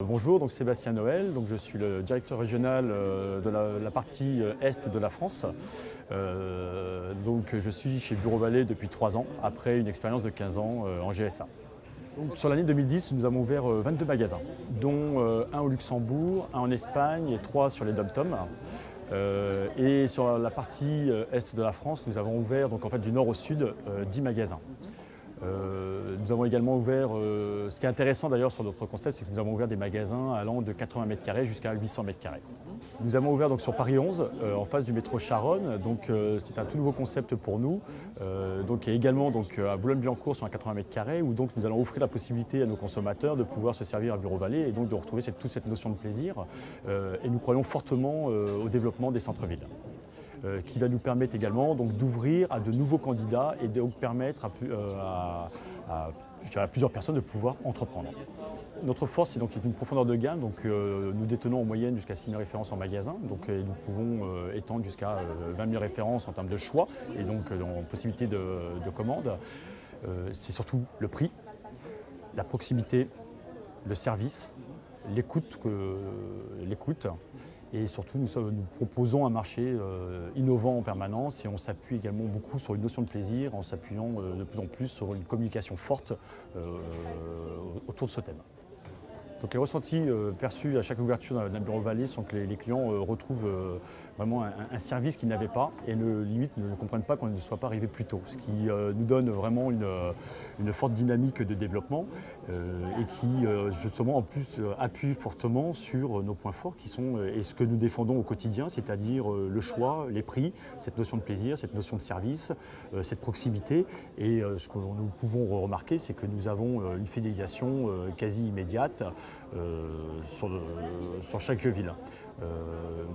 Bonjour, donc Sébastien Noël, donc je suis le directeur régional de la partie est de la France. Donc je suis chez Bureau Vallée depuis 3 ans, après une expérience de 15 ans en GSA. Donc, sur l'année 2010, nous avons ouvert 22 magasins, dont un au Luxembourg, un en Espagne et 3 sur les DOM-TOM. Et sur la partie est de la France, nous avons ouvert donc, en fait, du nord au sud 10 magasins. Nous avons également ouvert, ce qui est intéressant d'ailleurs sur notre concept, c'est que nous avons ouvert des magasins allant de 80 mètres carrés jusqu'à 800 mètres carrés. Nous avons ouvert donc, sur Paris 11, en face du métro Charonne, donc c'est un tout nouveau concept pour nous. Donc, et également donc, à Boulogne-Billancourt sur un 80 mètres carrés, où donc, nous allons offrir la possibilité à nos consommateurs de pouvoir se servir à Bureau Vallée et donc de retrouver toute cette notion de plaisir. Et nous croyons fortement au développement des centres-villes. Qui va nous permettre également d'ouvrir à de nouveaux candidats et de permettre à plusieurs personnes de pouvoir entreprendre. Notre force, c'est donc une profondeur de gamme. Donc, nous détenons en moyenne jusqu'à 6 000 références en magasin. Donc, nous pouvons étendre jusqu'à 20 000 références en termes de choix et donc en possibilité de commande. C'est surtout le prix, la proximité, le service, l'écoute. Et surtout, nous proposons un marché innovant en permanence et on s'appuie également beaucoup sur une notion de plaisir en s'appuyant de plus en plus sur une communication forte autour de ce thème. Donc les ressentis perçus à chaque ouverture d'un Bureau Vallée sont que les clients retrouvent vraiment un service qu'ils n'avaient pas et limite ne comprennent pas qu'on ne soit pas arrivé plus tôt. Ce qui nous donne vraiment une forte dynamique de développement et qui justement en plus appuie fortement sur nos points forts qui sont et ce que nous défendons au quotidien, c'est-à-dire le choix, les prix, cette notion de plaisir, cette notion de service, cette proximité. Et ce que nous pouvons remarquer, c'est que nous avons une fidélisation quasi immédiate sur chaque ville.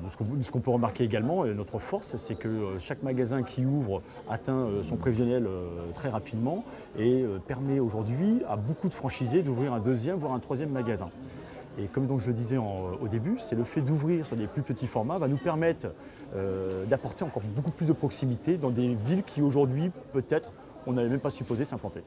Ce qu'on peut remarquer également, et notre force, c'est que chaque magasin qui ouvre atteint son prévisionnel très rapidement et permet aujourd'hui à beaucoup de franchisés d'ouvrir un deuxième, voire un troisième magasin. Et comme donc je disais au début, c'est le fait d'ouvrir sur des plus petits formats va nous permettre d'apporter encore beaucoup plus de proximité dans des villes qui aujourd'hui, peut-être, on n'avait même pas supposé s'implanter.